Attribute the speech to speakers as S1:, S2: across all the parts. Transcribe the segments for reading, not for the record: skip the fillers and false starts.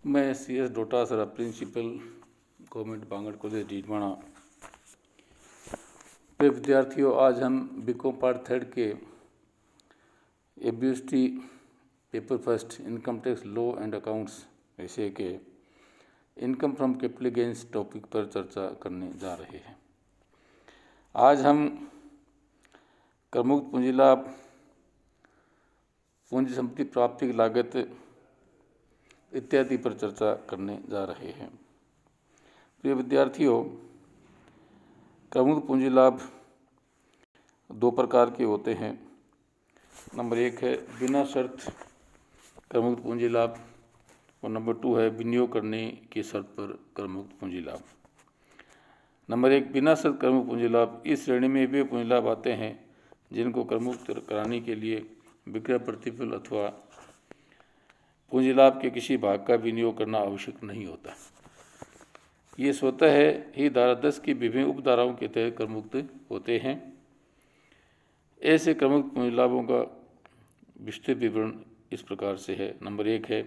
S1: मैं CS Dotasara principal government Bangur college Didwana पे विद्यार्थियों, आज हम बीकॉम पार्ट 3 के ABST paper first income tax law and accounts विषय के income from capital gains topic पर चर्चा करने जा रहे हैं। आज हम करमुक्त पूंजी लाभ, पूंजी संपत्ति प्राप्ति की लागत इत्यादि पर चर्चा करने जा रहे हैं। प्रिय विद्यार्थियों, करमुक्त पूंजी लाभ दो प्रकार के होते हैं। नंबर 1 है बिना शर्त करमुक्त पूंजी लाभ और नंबर 2 है विनियोग करने की शर्त पर करमुक्त पूंजी लाभ। नंबर 1 बिना शर्त करमुक्त पूंजी लाभ। इस श्रेणी में वे पूंजी लाभ आते हैं जिनको करमुक्त कराने के लिए विक्रय प्रतिफल अथवा पूंजी लाभ के किसी भाग का विनियोग करना आवश्यक नहीं होता। ये स्वतः ही धारा 10 की विभिन्न उपधाराओं के तहत करमुक्त होते हैं। ऐसे करमुक्त पूंजी लाभों का विस्तृत विवरण इस प्रकार से है। नंबर 1 है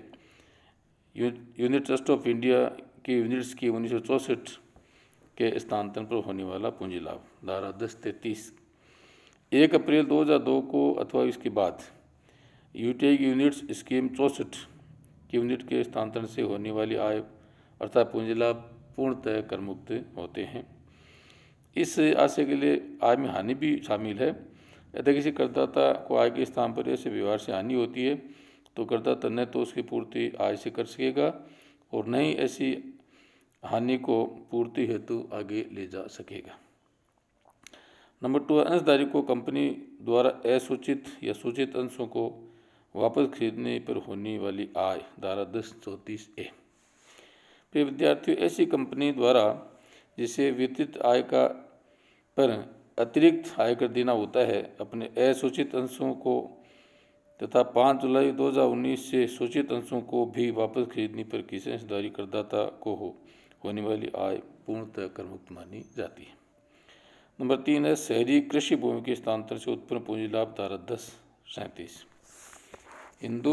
S1: यूनिट ट्रस्ट ऑफ इंडिया की यूनिट्स की 1964 के स्थानांतरण पर होने वाला पूंजी लाभ। धारा 10(33) 1 अप्रैल 2002 को अथवा इसके बाद UTI की यूनिट्स स्कीम 64 की यूनिट के स्थानांतरण से होने वाली आय अर्थात पूंजी लाभ पूर्णतः करमुक्त होते हैं। इस आशय के लिए आय में हानि भी शामिल है। यदि किसी करदाता को आय के स्थान पर ऐसे व्यवहार से हानि होती है तो करदाता न तो उसकी पूर्ति आय से कर सकेगा और न ही ऐसी हानि को पूर्ति हेतु आगे ले जा सकेगा। नंबर 2 अंशधारी को कंपनी द्वारा असूचित या सूचित अंशों को वापस खरीदने पर होने वाली आय। धारा 10(34)(a). प्रिय विद्यार्थियों, ऐसी कंपनी द्वारा जिसे वितरित आय का पर अतिरिक्त आयकर देना होता है, अपने असूचित अंशों को तथा 5 जुलाई 2019 से सूचित अंशों को भी वापस खरीदने पर किसी अंशधारी करदाता को होने वाली आय पूर्णतः करमुक्त मानी जाती है। नंबर 3 है शहरी कृषि भूमि के स्थानांतरण से उत्पन्न पूंजी लाभ। धारा 10(37). हिंदू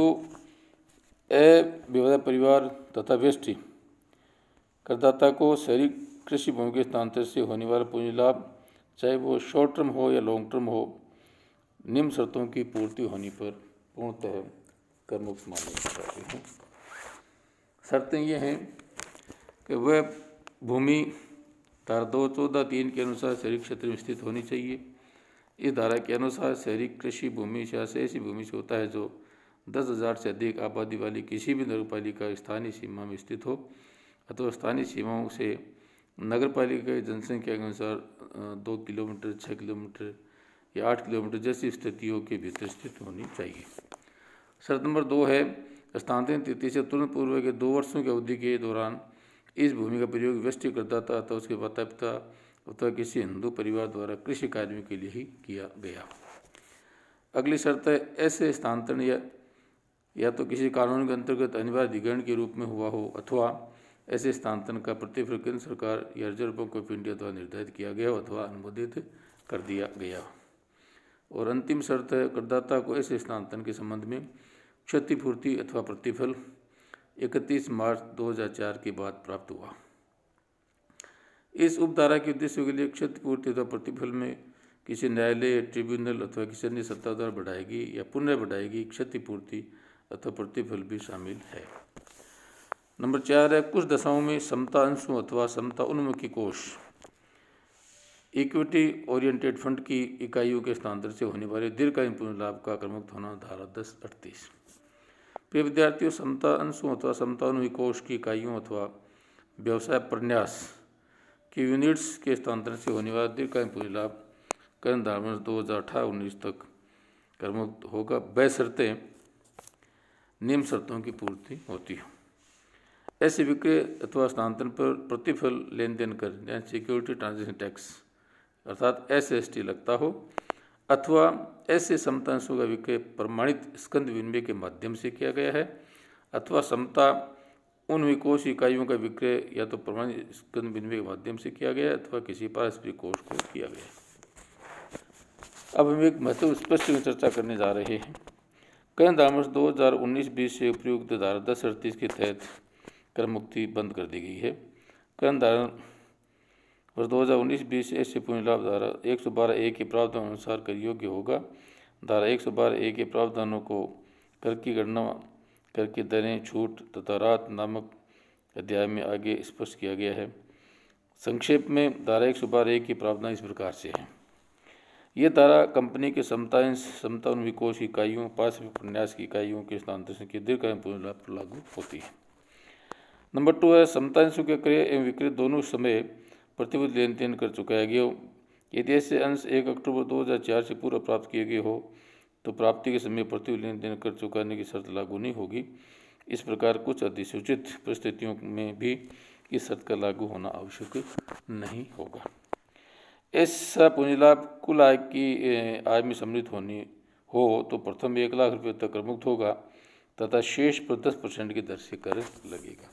S1: अविवाहित परिवार तथा व्यष्टि करदाता को शहरी कृषि भूमि के स्थानांतरण से होने वाला पूंजी लाभ, चाहे वो शॉर्ट टर्म हो या लॉन्ग टर्म हो, निम्न शर्तों की पूर्ति होने पर पूर्णतः करमुक्त माने जाते हैं। शर्तें ये हैं कि वह भूमि धारा 2(14)(3) के अनुसार शहरी क्षेत्र में स्थित होनी चाहिए। इस धारा के अनुसार शहरी कृषि भूमि से ऐसी भूमि से होता है जो 10,000 से अधिक आबादी वाली किसी भी नगरपालिका स्थानीय सीमा में स्थित हो अथवा स्थानीय सीमाओं से नगरपालिका की जनसंख्या के अनुसार 2 किलोमीटर, 6 किलोमीटर या 8 किलोमीटर जैसी स्थितियों के भीतर स्थित होनी चाहिए। शर्त नंबर 2 है स्थानांतरण तिथि से तुरंत पूर्व के 2 वर्षों की अवधि के दौरान इस भूमि का प्रयोग व्यष्टि करदाता अथवा उसके माता पिता अथवा किसी हिंदू परिवार द्वारा कृषि कार्यों के लिए ही किया गया। अगली शर्त है ऐसे स्थानांतरण या तो किसी कानून के अंतर्गत अनिवार्य अधिग्रहण के रूप में हुआ हो अथवा ऐसे स्थानांतरण का प्रतिफल केंद्र सरकार या रिजर्व बैंक ऑफ इंडिया द्वारा निर्धारित किया गया हो अथवा अनुमोदित कर दिया गया। और अंतिम शर्त है करदाता को ऐसे स्थानांतरण के संबंध में क्षतिपूर्ति अथवा प्रतिफल 31 मार्च 2004 के बाद प्राप्त हुआ। इस उपधारा के उद्देश्यों के लिए क्षतिपूर्ति अथवा प्रतिफल में किसी न्यायालय, ट्रिब्यूनल अथवा किसी अन्य सत्ता द्वारा बढ़ाएगी या पुनः बढ़ाएगी क्षतिपूर्ति अथवा प्रतिफल भी शामिल है। नंबर 4 है कुछ दशाओं में समता अंशों अथवा समता उन्मुखी कोष इक्विटी ओरिएंटेड फंड की इकाइयों के स्थानांतरण से होने वाले दीर्घकालीन पूंजी लाभ का करमुक्त होना। धारा 10(38). प्रिय विद्यार्थियों, समता अंशों अथवा समता उन्मुखी कोष की इकाइयों अथवा व्यवसाय प्रन्यास की यूनिट्स के स्थानांतरण से होने वाला दीर्घकालीन पूंजी लाभ करण धारा 2018-19 तक करमुक्त होगा, बशर्ते निम्न शर्तों की पूर्ति होती है। ऐसे विक्रय अथवा स्थानांतरण पर प्रतिफल लेन देन कर यानी सिक्योरिटी ट्रांजैक्शन टैक्स अर्थात SST लगता हो अथवा ऐसे समता अंशों का विक्रय प्रमाणित स्कंद विनिमय के माध्यम से किया गया है अथवा समता उन विकोष इकाइयों का विक्रय या तो प्रमाणित स्कंद विनिमय के माध्यम से किया गया अथवा किसी पारस्परिक कोष को किया गया। अब हम एक महत्वपूर्ण स्पष्ट चर्चा करने जा रहे हैं। करण धारा 2019-20 से उपयुक्त धारा 10(38) के तहत कर मुक्ति बंद कर दी गई है। कर धारण वर्ष 2019-20 ऐसे पूंजी लाभ धारा 112A के प्रावधान अनुसार कर योग्य होगा। धारा 112A के प्रावधानों को कर की गणना, कर की दरें, छूट तथा राहत नामक अध्याय में आगे स्पष्ट किया गया है। संक्षेप में धारा 112A के प्रावधान इस प्रकार से है। ये धारा कंपनी के समतान विकोष इकाइयों, पार्श्व उपन्यास की इकाइयों के स्थानांतरण की दीर्घकालीन पूंजी लाभ पर लागू होती है। नंबर 2 है समतांशों के क्रय एवं विक्रय दोनों समय प्रतिबद्ध लेन देन कर चुकाया गया हो। यदि ऐसे अंश 1 अक्टूबर 2004 से पूर्व प्राप्त किए गए हो तो प्राप्ति के समय प्रतिबद्ध लेन देन कर चुकाने की शर्त लागू नहीं होगी। इस प्रकार कुछ अधिसूचित परिस्थितियों में भी इस शर्त का लागू होना आवश्यक नहीं होगा। ऐसा पूंजी लाभ कुल आय की आय में सम्मिलित होनी हो तो प्रथम 1 लाख रुपये तक करमुक्त होगा तथा शेष पर 10% की दर से कर लगेगा।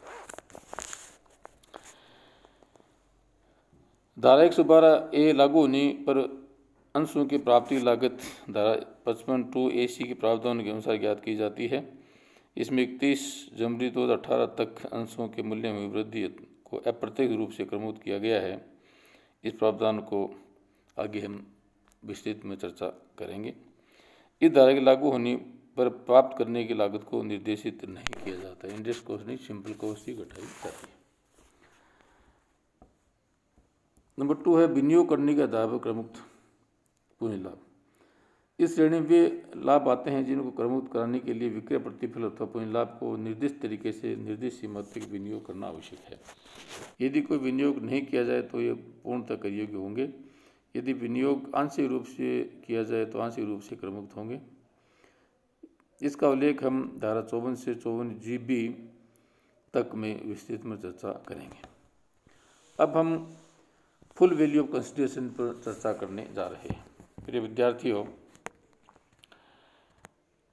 S1: धारा 112A लागू होने पर अंशों की प्राप्ति लागत धारा 55(2)AC के प्रावधान के अनुसार ज्ञात की जाती है। इसमें 31 जनवरी 2018 तक अंशों के मूल्य में वृद्धि को अप्रत्यक्ष रूप से क्रमबद्ध किया गया है। इस प्रावधान को आगे हम विस्तृत में चर्चा करेंगे। इस धारा के लागू होने पर प्राप्त करने की लागत को निर्देशित नहीं किया जाता। इंटरेस्ट कॉस्ट नहीं, सिंपल कॉस्ट ही घटाई जाती है। नंबर 2 है विनियोग करने के आधार पर करमुक्त पूंजी लाभ। इस श्रेणी में वे लाभ आते हैं जिनको करमुक्त कराने के लिए विक्रय प्रतिफल अथवा पूंजी लाभ को निर्दिष्ट तरीके से निर्दिष्ट सीमा तक विनियोग करना आवश्यक है। यदि कोई विनियोग नहीं किया जाए तो ये पूर्णतः कर योग्य होंगे। यदि विनियोग आंशिक रूप से किया जाए तो आंशिक रूप से करमुक्त होंगे। इसका उल्लेख हम धारा 54 से 54GB तक में विस्तृत में चर्चा करेंगे। अब हम फुल वैल्यू ऑफ कंसिडरेशन पर चर्चा करने जा रहे हैं। प्रिय विद्यार्थियों,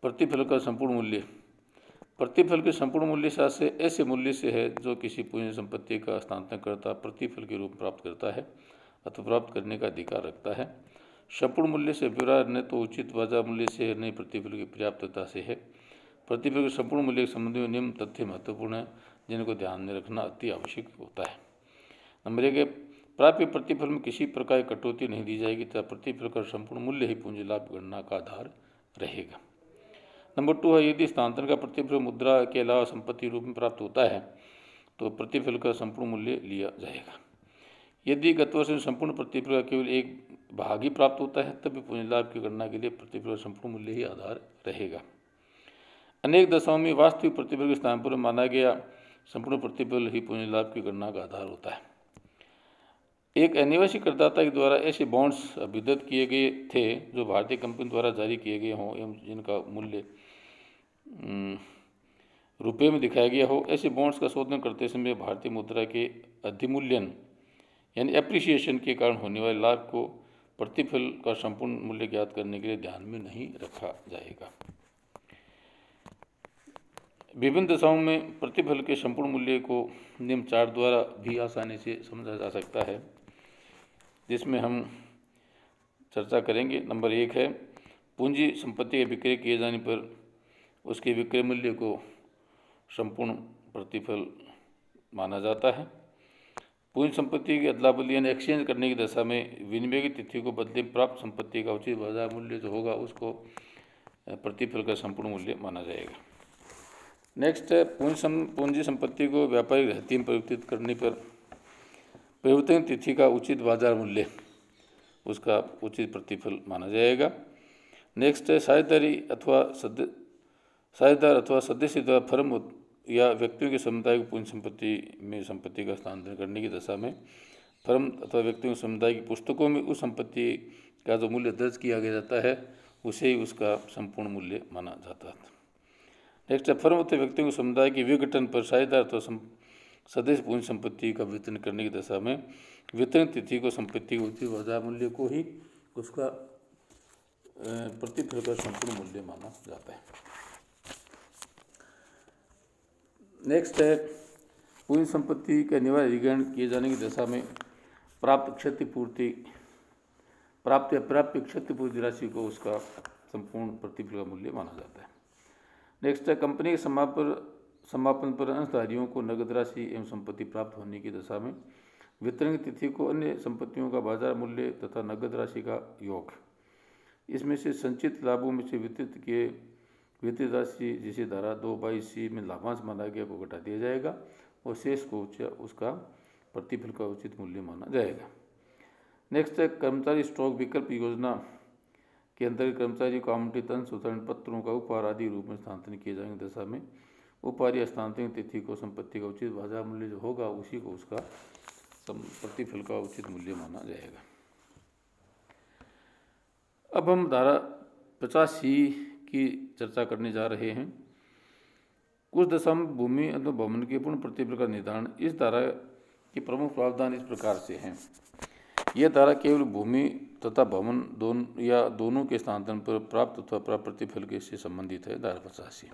S1: प्रतिफल का संपूर्ण मूल्य। प्रतिफल के संपूर्ण मूल्य से ऐसे मूल्य से है जो किसी पूंजी संपत्ति का हस्तांतरण करता प्रतिफल के रूप में प्राप्त करता है अथवा प्राप्त करने का अधिकार रखता है। संपूर्ण मूल्य से विवरण न तो उचित बाजार मूल्य से है, न प्रतिफल की पर्याप्तता से है। प्रतिफल के संपूर्ण मूल्य के संबंध में निम्न तथ्य महत्वपूर्ण है जिनको ध्यान में रखना अति आवश्यक होता है। नंबर 1 है प्राप्य प्रतिफल में किसी प्रकार की कटौती नहीं दी जाएगी तथा प्रतिफल का संपूर्ण मूल्य ही पूंजी लाभ गणना का आधार रहेगा। नंबर 2 है यदि स्थानांतरण का प्रतिफल मुद्रा के अलावा संपत्ति रूप में प्राप्त होता है तो प्रतिफल का संपूर्ण मूल्य लिया जाएगा। यदि गत वर्ष में संपूर्ण प्रतिफल का केवल एक भाग ही प्राप्त होता है तब भी पूंजी लाभ की गणना के लिए प्रतिफल का संपूर्ण मूल्य ही आधार रहेगा। अनेक दशाओं में वास्तविक प्रतिफल के स्थान पर माना गया संपूर्ण प्रतिफल ही पूंजी लाभ की गणना का आधार होता है। एक अनिवासी करदाता के द्वारा ऐसे बॉन्ड्स अभिदत्त किए गए थे जो भारतीय कंपनी द्वारा जारी किए गए हों एवं जिनका मूल्य रुपये में दिखाया गया हो। ऐसे बॉन्ड्स का शोधन करते समय भारतीय मुद्रा के अधिमूल्यन यानी एप्रिसिएशन के कारण होने वाले लाभ को प्रतिफल का संपूर्ण मूल्य ज्ञात करने के लिए ध्यान में नहीं रखा जाएगा। विभिन्न दशाओं में प्रतिफल के संपूर्ण मूल्य को निम्न चार्ट द्वारा भी आसानी से समझा जा सकता है, जिसमें हम चर्चा करेंगे। नंबर 1 है पूंजी संपत्ति के विक्रय किए जाने पर उसके विक्रय मूल्य को संपूर्ण प्रतिफल माना जाता है। पूंजी संपत्ति की अदला बदली यानी एक्सचेंज करने की दशा में विनिमय की तिथि को बदले प्राप्त संपत्ति का उचित बाजार मूल्य जो होगा उसको प्रतिफल का संपूर्ण मूल्य माना जाएगा। नेक्स्ट है पूंजी संपत्ति को व्यापारिक रहती में परिवर्तित करने पर परिवर्तन तिथि का उचित बाजार मूल्य उसका उचित प्रतिफल माना जाएगा। नेक्स्ट है साझेदार अथवा सदस्य द्वारा फर्म या व्यक्तियों के समुदाय को पूंजी संपत्ति में संपत्ति का हस्तांतरण करने की दशा में फर्म अथवा व्यक्तियों के समुदाय की पुस्तकों में उस संपत्ति का जो मूल्य दर्ज किया गया जाता है उसे ही उसका संपूर्ण मूल्य माना जाता है। नेक्स्ट है फर्म अथवा व्यक्तियों के समुदाय के विघटन पर साझेदार अथवा सदस्य पूंजी संपत्ति का वितरण करने की दशा में वितरण तिथि को संपत्ति के उचित बाजार मूल्य को ही उसका प्रतिफल का संपूर्ण मूल्य माना जाता है। नेक्स्ट है पूंजी संपत्ति का अनिवार्य अधिग्रहण किए जाने की दशा में प्राप्त या प्राप्य क्षतिपूर्ति राशि को उसका संपूर्ण प्रतिफल का मूल्य माना जाता है। नेक्स्ट है कंपनी के समापन पर अंशधारियों को नगद राशि एवं संपत्ति प्राप्त होने की दशा में वितरण की तिथि को अन्य संपत्तियों का बाजार मूल्य तथा नगद राशि का योग, इसमें से संचित लाभों में से वितरित राशि जिसे धारा 222C में लाभांश माना गया को घटा दिया जाएगा और शेष को उसका प्रतिफल का उचित मूल्य माना जाएगा। नेक्स्ट है कर्मचारी स्टॉक विकल्प योजना के अंतर्गत कर्मचारी को आवंटित अंश उदाहरण पत्रों का उपहार आदि रूप में स्थानांतरण किए जाएंगे दशा में उपहार या स्थानांतरण तिथि को संपत्ति का उचित बाजार मूल्य जो होगा उसी को उसका प्रतिफल का उचित मूल्य माना जाएगा। अब हम धारा 50C की चर्चा करने जा रहे हैं। कुछ दशा में भूमि अथवा भवन के पूर्ण प्रतिफल का निर्धारण। इस धारा के प्रमुख प्रावधान इस प्रकार से हैं। यह धारा केवल भूमि तथा भवन दोनों के स्थानांतरण पर प्राप्त अथवा प्राप्त प्रतिफल के से संबंधित है। धारा 50C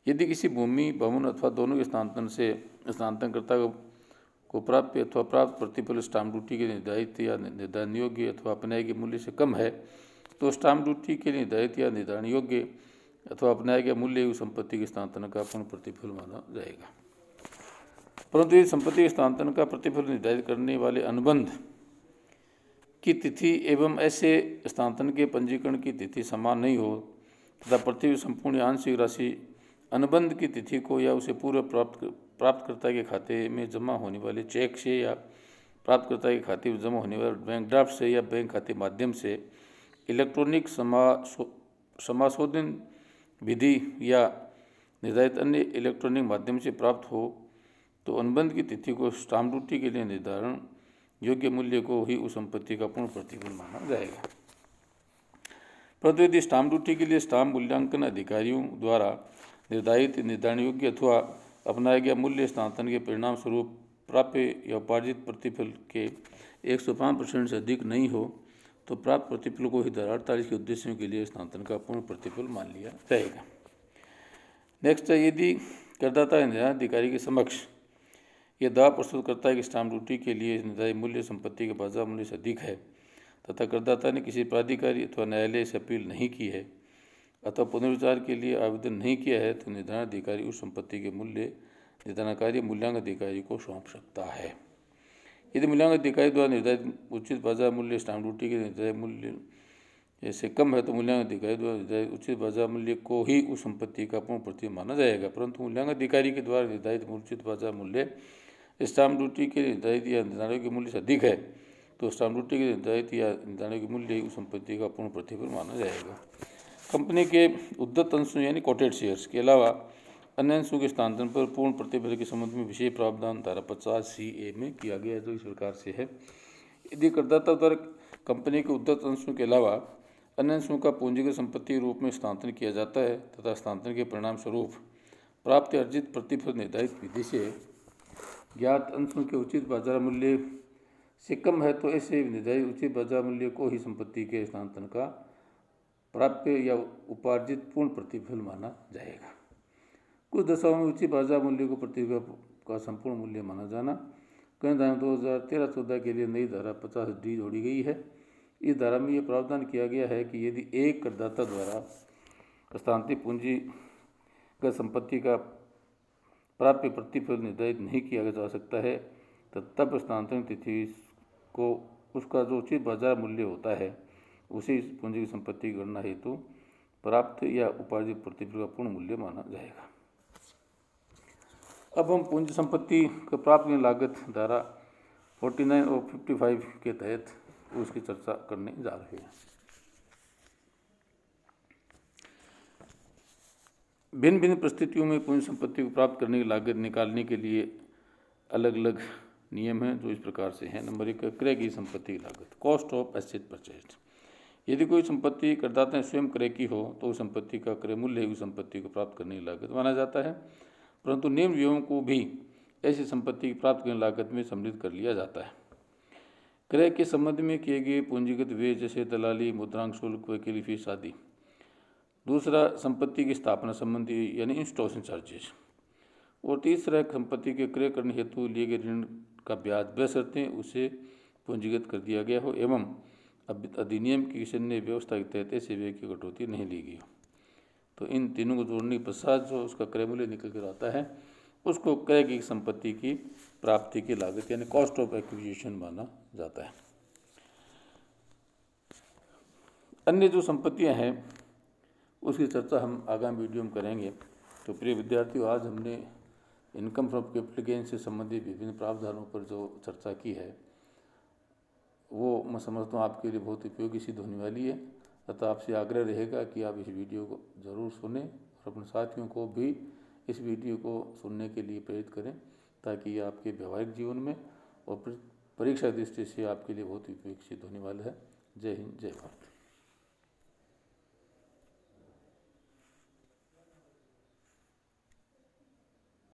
S1: यदि किसी भूमि भवन अथवा दोनों के स्थानांतरणकर्ता को प्राप्त अथवा प्राप्त प्रतिफल स्टाम्प ड्यूटी के निर्धारित या निर्धारण योग्य अथवा अपनाए गए मूल्य से कम है तो स्टाम्प ड्यूटी के निर्धारित या निर्धारण योग्य अथवा अपनाया गया मूल्य उस संपत्ति के स्थानांतरण का पूर्ण प्रतिफल माना जाएगा। परंतु यदि संपत्ति के स्थानांतरण का प्रतिफल निर्धारित करने वाले अनुबंध की तिथि एवं ऐसे स्थानांतरण के पंजीकरण की तिथि समान नहीं हो तथा प्रतिफल संपूर्ण या आंशिक राशि अनुबंध की तिथि को या उसे पूर्व प्राप्तकर्ता के खाते में जमा होने वाले चेक से या प्राप्तकर्ता के खाते में जमा होने वाले बैंक ड्राफ्ट से या बैंक खाते माध्यम से इलेक्ट्रॉनिक समाशोधन विधि या निर्धारित अन्य इलेक्ट्रॉनिक माध्यम से प्राप्त हो तो अनुबंध की तिथि को स्टाम्प ड्यूटी के लिए निर्धारण योग्य मूल्य को ही उस संपत्ति का पूर्ण प्रतिफल माना जाएगा। परंतु यदि स्टाम्प ड्यूटी के लिए स्टाम्प मूल्यांकन अधिकारियों द्वारा निर्धारित निर्धारण योग्य अथवा अपनाया गया मूल्य स्थानांतरण के परिणाम स्वरूप प्राप्य या उपार्जित प्रतिफल के 105% से अधिक नहीं हो तो प्राप्त प्रतिफल को ही धारा 48 के उद्देश्यों के लिए स्थानांतरण का पूर्ण प्रतिफल मान लिया जाएगा। नेक्स्ट है यदि करदाता या निर्धारण अधिकारी के समक्ष यह दावा प्रस्तुत करता है कि स्टाम्प ड्यूटी के लिए निर्धारित मूल्य संपत्ति के बाजार मूल्य से अधिक है तथा करदाता ने किसी प्राधिकारी अथवा न्यायालय से अपील नहीं की है अथवा पुनर्विचार के लिए आवेदन नहीं किया है तो निर्धारण अधिकारी उस संपत्ति के मूल्य निर्धारण कार्य मूल्यांकन अधिकारी को सौंप सकता है। यदि मूल्यांकन अधिकारी द्वारा निर्धारित उचित बाजार मूल्य स्टाम्प ड्यूटी के निर्धारित मूल्य से कम है तो मूल्यांकन अधिकारी द्वारा निर्धारित उचित बाजार मूल्य को ही उस संपत्ति का पूर्ण प्रतिफल माना जाएगा। परंतु मूल्यांकन अधिकारी के द्वारा निर्धारित उचित बाजार मूल्य स्टाम्प ड्यूटी के निर्धारित या निर्धारण के मूल्य से अधिक है तो स्टाम्प ड्यूटी के निर्धारित या निर्धारण के मूल्य ही उस संपत्ति का पूर्ण प्रतिफल माना जाएगा। कंपनी के उद्धत अंशों यानी कोटेड शेयर्स के अलावा अन्य अंशों के स्थानांतरण पर पूर्ण प्रतिफल के संबंध में विशेष प्रावधान धारा 50CA में किया गया है जो इस प्रकार से है। यदि करदाता द्वारा कंपनी के उद्धत अंशों के अलावा अन्य अंशों का पूंजीगत संपत्ति के रूप में स्थानांतरण किया जाता है तथा स्थानांतरण के परिणाम स्वरूप प्राप्त अर्जित प्रतिफल निर्धारित विधि से ज्ञात अंशों के उचित बाजार मूल्य से कम है तो ऐसे निर्धारित उचित बाजार मूल्य को ही संपत्ति के स्थानांतरण का प्राप्य या उपार्जित पूर्ण प्रतिफल माना जाएगा। कुछ दशाओं में उचित बाजार मूल्य को प्रतिफल का संपूर्ण मूल्य माना जाना। कई धारा 2013-14 के लिए नई धारा 50D जोड़ी गई है। इस धारा में यह प्रावधान किया गया है कि यदि एक करदाता द्वारा स्थानांतरित पूंजीगत संपत्ति का प्राप्य प्रतिफल निर्धारित नहीं किया जा सकता है तब स्थानांतरण तिथि को उसका जो उचित बाजार मूल्य होता है उसी पूंजी की संपत्ति की गणना हेतु प्राप्त या उपार्जित प्रतिफल का पूर्ण मूल्य माना जाएगा। अब हम पूंजी संपत्ति का प्राप्त लागत धारा 49 और 55 के तहत उसकी चर्चा करने जा रहे हैं। भिन्न भिन्न परिस्थितियों में पूंजी संपत्ति को प्राप्त करने की लागत निकालने के लिए अलग अलग नियम हैं जो इस प्रकार से हैं। नंबर 1 क्रय की संपत्ति की लागत, कॉस्ट ऑफ एसेट परचेज्ड। यदि कोई संपत्ति करदाता ने स्वयं क्रय की हो तो उस संपत्ति का क्रय मूल्य उस संपत्ति को प्राप्त करने की लागत माना जाता है। परंतु निम्न व्ययों को भी ऐसी संपत्ति की प्राप्त करने की लागत में सम्मिलित कर लिया जाता है। क्रय के संबंध में किए गए पूंजीगत व्यय जैसे दलाली, मुद्रांक शुल्क, वकीली फीस आदि। दूसरा, संपत्ति की स्थापना संबंधी यानी इंस्टॉलेशन चार्जेस। और तीसरा, संपत्ति के क्रय करने हेतु लिए गए ऋण का ब्याज बशर्ते उसे पूंजीगत कर दिया गया हो एवं अधिनियम की किसी अन्य व्यवस्था के तहत ऐसे व्यय की कटौती नहीं ली गई हो। तो इन तीनों को जोड़ने के पश्चात जो उसका क्रय मूल्य निकल कर आता है उसको क्रय की संपत्ति की प्राप्ति की लागत यानी कॉस्ट ऑफ एक्विजिशन माना जाता है। अन्य जो संपत्तियां हैं उसकी चर्चा हम आगामी वीडियो में करेंगे। तो प्रिय विद्यार्थियों, आज हमने इनकम फ्रॉम कैपिटल गेन से संबंधित विभिन्न प्रावधानों पर जो चर्चा की है वो मैं समझता हूँ आपके लिए बहुत उपयोगी सिद्ध होने वाली है। अतः आपसे आग्रह रहेगा कि आप इस वीडियो को ज़रूर सुनें और अपने साथियों को भी इस वीडियो को सुनने के लिए प्रेरित करें, ताकि ये आपके व्यवहारिक जीवन में और परीक्षा दृष्टि से आपके लिए बहुत उपयोगी सिद्ध होने वाला है। जय हिंद, जय भारत।